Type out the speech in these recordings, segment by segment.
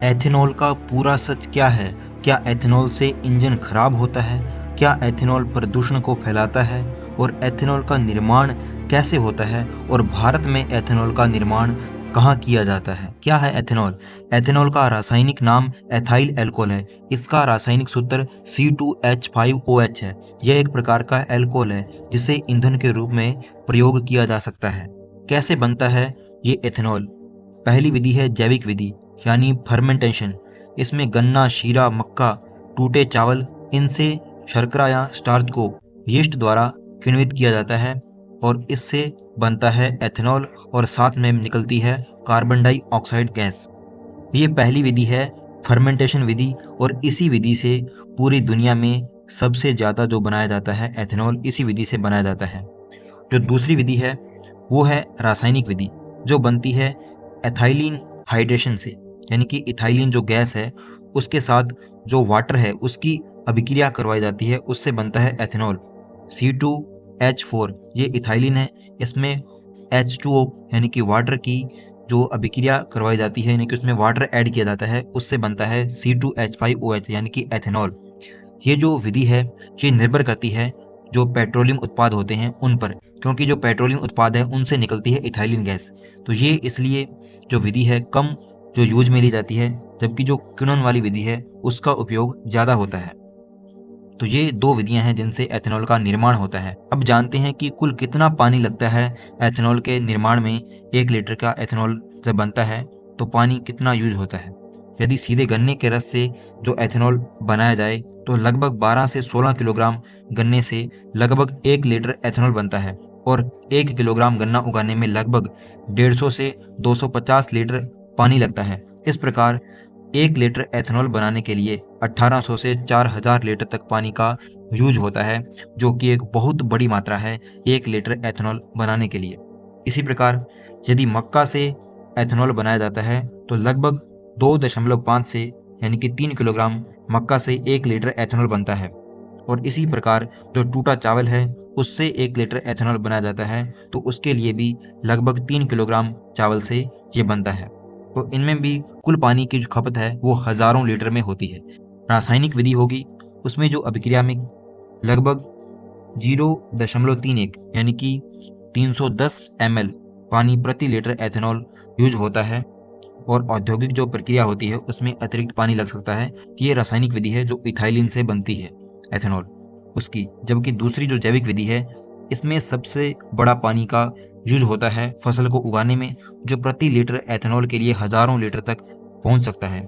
Ethanol का पूरा सच क्या है? क्या एथेनॉल से इंजन खराब होता है? क्या एथेनॉल प्रदूषण को फैलाता है? और एथेनॉल का निर्माण कैसे होता है? और भारत में एथेनॉल का निर्माण कहाँ किया जाता है? क्या है एथेनॉल? एथेनॉल का रासायनिक नाम एथाइल अल्कोहल है। इसका रासायनिक सूत्र C2H5OH है। यह एक प्रकार का अल्कोहल है जिसे ईंधन के रूप में प्रयोग किया जा सकता है। कैसे बनता है ये एथेनॉल? पहली विधि है जैविक विधि यानी फर्मेंटेशन। इसमें गन्ना, शीरा, मक्का, टूटे चावल, इनसे शर्करा या स्टार्च को यीस्ट द्वारा किण्वित किया जाता है और इससे बनता है एथेनॉल और साथ में निकलती है कार्बन डाइऑक्साइड गैस। ये पहली विधि है फर्मेंटेशन विधि और इसी विधि से पूरी दुनिया में सबसे ज़्यादा जो बनाया जाता है एथेनॉल इसी विधि से बनाया जाता है। जो दूसरी विधि है वो है रासायनिक विधि जो बनती है एथाइलिन हाइड्रेशन से, यानी कि इथाइलिन जो गैस है उसके साथ जो वाटर है उसकी अभिक्रिया करवाई जाती है, उससे बनता है एथेनॉल। C2H4 ये इथाइलिन है, इसमें H2O यानी कि वाटर की जो अभिक्रिया करवाई जाती है, यानी कि उसमें वाटर ऐड किया जाता है, उससे बनता है C2H5OH यानी कि एथेनॉल। ये जो विधि है ये निर्भर करती है जो पेट्रोलियम उत्पाद होते हैं उन पर, क्योंकि जो पेट्रोलियम उत्पाद है उनसे निकलती है इथाइलिन गैस। तो ये इसलिए जो विधि है कम जो यूज में ली जाती है, जबकि जो किण्वन वाली विधि है उसका उपयोग ज़्यादा होता है। तो ये दो विधियां हैं जिनसे एथेनॉल का निर्माण होता है। अब जानते हैं कि कुल कितना पानी लगता है एथेनॉल के निर्माण में। 1 लीटर का एथेनॉल जब बनता है तो पानी कितना यूज होता है? यदि सीधे गन्ने के रस से जो एथेनॉल बनाया जाए तो लगभग 12 से 16 किलोग्राम गन्ने से लगभग 1 लीटर एथेनॉल बनता है और 1 किलोग्राम गन्ना उगाने में लगभग 150 से 250 लीटर पानी लगता है। इस प्रकार 1 लीटर एथेनॉल बनाने के लिए 1800 से 4000 लीटर तक पानी का यूज होता है, जो कि एक बहुत बड़ी मात्रा है 1 लीटर एथेनॉल बनाने के लिए। इसी प्रकार यदि मक्का से एथेनॉल बनाया जाता है तो लगभग 2.5 से यानी कि 3 किलोग्राम मक्का से 1 लीटर एथेनॉल बनता है। और इसी प्रकार जो टूटा चावल है उससे 1 लीटर एथेनॉल बनाया जाता है, तो उसके लिए भी लगभग 3 किलोग्राम चावल से ये बनता है। तो इनमें भी कुल पानी की जो खपत है वो हजारों लीटर में होती है। रासायनिक विधि होगी उसमें जो अभिक्रिया में लगभग 0.31 यानी कि 310 ml पानी प्रति लीटर एथेनॉल यूज होता है और औद्योगिक जो प्रक्रिया होती है उसमें अतिरिक्त पानी लग सकता है। ये रासायनिक विधि है जो इथाइलिन से बनती है एथेनॉल उसकी। जबकि दूसरी जो जैविक विधि है इसमें सबसे बड़ा पानी का यूज होता है फसल को उगाने में, जो प्रति लीटर एथेनॉल के लिए हजारों लीटर तक पहुंच सकता है।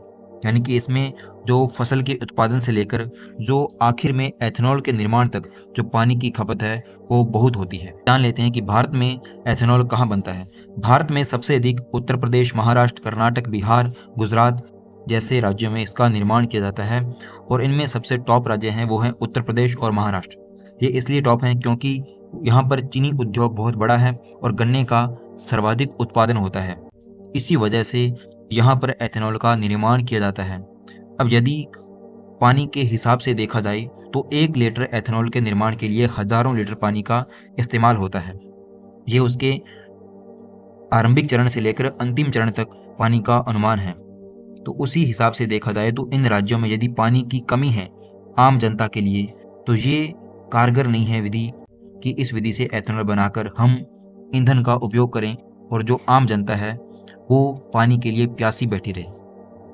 यानी कि इसमें जो फसल के उत्पादन से लेकर जो आखिर में एथेनॉल के निर्माण तक जो पानी की खपत है वो बहुत होती है। जान लेते हैं कि भारत में एथेनॉल कहाँ बनता है। भारत में सबसे अधिक उत्तर प्रदेश, महाराष्ट्र, कर्नाटक, बिहार, गुजरात जैसे राज्यों में इसका निर्माण किया जाता है और इनमें सबसे टॉप राज्य हैं वो हैं उत्तर प्रदेश और महाराष्ट्र। ये इसलिए टॉप हैं क्योंकि यहाँ पर चीनी उद्योग बहुत बड़ा है और गन्ने का सर्वाधिक उत्पादन होता है। इसी वजह से यहाँ पर एथेनॉल का निर्माण किया जाता है। अब यदि पानी के हिसाब से देखा जाए तो 1 लीटर एथेनॉल के निर्माण के लिए हजारों लीटर पानी का इस्तेमाल होता है। ये उसके आरंभिक चरण से लेकर अंतिम चरण तक पानी का अनुमान है। तो उसी हिसाब से देखा जाए तो इन राज्यों में यदि पानी की कमी है आम जनता के लिए, तो ये कारगर नहीं है विधि कि इस विधि से एथेनॉल बनाकर हम ईंधन का उपयोग करें और जो आम जनता है वो पानी के लिए प्यासी बैठी रहे।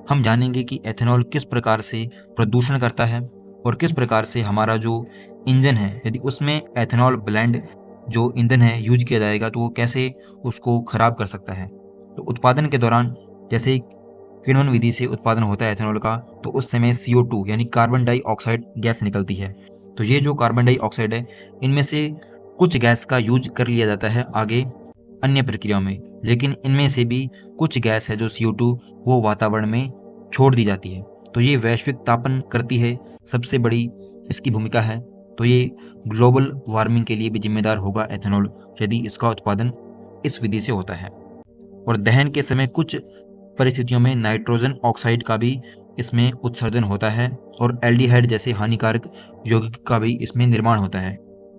हम जानेंगे कि एथेनॉल किस प्रकार से प्रदूषण करता है और किस प्रकार से हमारा जो इंजन है यदि उसमें एथेनॉल ब्लेंड जो ईंधन है यूज किया जाएगा तो वो कैसे उसको खराब कर सकता है। तो उत्पादन के दौरान जैसे किण्वन विधि से उत्पादन होता है एथेनॉल का, तो उस समय CO2 यानी कार्बन डाइऑक्साइड गैस निकलती है। तो ये जो कार्बन डाइऑक्साइड है इनमें से कुछ गैस का यूज कर लिया जाता है आगे अन्य प्रक्रियाओं में, लेकिन इनमें से भी कुछ गैस है जो CO2 वो वातावरण में छोड़ दी जाती है। तो ये वैश्विक तापन करती है, सबसे बड़ी इसकी भूमिका है। तो ये ग्लोबल वार्मिंग के लिए भी जिम्मेदार होगा एथेनॉल यदि इसका उत्पादन इस विधि से होता है। और दहन के समय कुछ परिस्थितियों में नाइट्रोजन ऑक्साइड का भी इसमें उत्सर्जन होता है और एल्डिहाइड जैसे हानिकारक यौगिक का भी इसमें निर्माण होता है।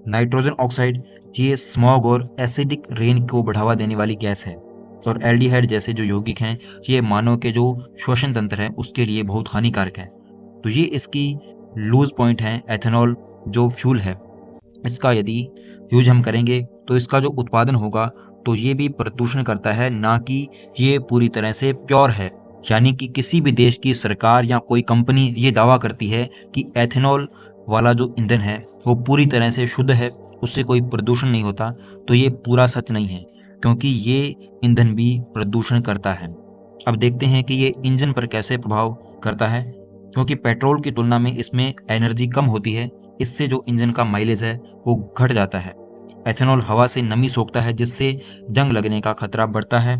नाइट्रोजन ऑक्साइड ये स्मॉग और एसिडिक रेन को बढ़ावा देने वाली गैस है। और एल्डिहाइड जैसे जो यौगिक हैं ये मानव के जो श्वसन तंत्र है उसके लिए बहुत हानिकारक है। तो ये इसकी लूज पॉइंट है। एथेनॉल जो फ्यूल है इसका यदि यूज हम करेंगे तो इसका जो उत्पादन होगा तो ये भी प्रदूषण करता है, ना कि ये पूरी तरह से प्योर है। यानी कि किसी भी देश की सरकार या कोई कंपनी ये दावा करती है कि एथेनॉल वाला जो ईंधन है वो पूरी तरह से शुद्ध है, उससे कोई प्रदूषण नहीं होता, तो ये पूरा सच नहीं है, क्योंकि ये ईंधन भी प्रदूषण करता है। अब देखते हैं कि ये इंजन पर कैसे प्रभाव करता है। क्योंकि पेट्रोल की तुलना में इसमें एनर्जी कम होती है, इससे जो इंजन का माइलेज है वो घट जाता है। एथेनॉल हवा से नमी सोखता है, जिससे जंग लगने का खतरा बढ़ता है।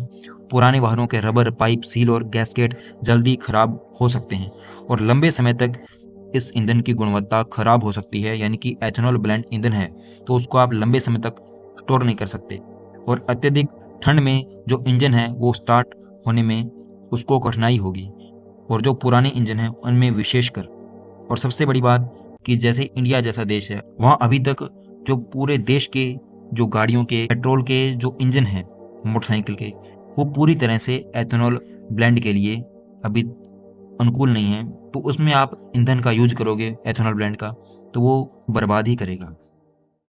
पुराने वाहनों के रबर, पाइप, सील और गैस्केट जल्दी खराब हो सकते हैं और लंबे समय तक इस ईंधन की गुणवत्ता खराब हो सकती है। यानी कि एथेनॉल ब्लेंड ईंधन है तो उसको आप लंबे समय तक स्टोर नहीं कर सकते, और अत्यधिक ठंड में जो इंजन है वो स्टार्ट होने में उसको कठिनाई होगी, और जो पुराने इंजन हैं उनमें विशेषकर। और सबसे बड़ी बात कि जैसे इंडिया जैसा देश है, वहाँ अभी तक जो पूरे देश के जो गाड़ियों के पेट्रोल के जो इंजन हैं मोटरसाइकिल के, वो पूरी तरह से एथेनॉल ब्लेंड के लिए अभी अनुकूल नहीं है। तो उसमें आप ईंधन का यूज करोगे एथेनॉल ब्लेंड का, तो वो बर्बाद ही करेगा।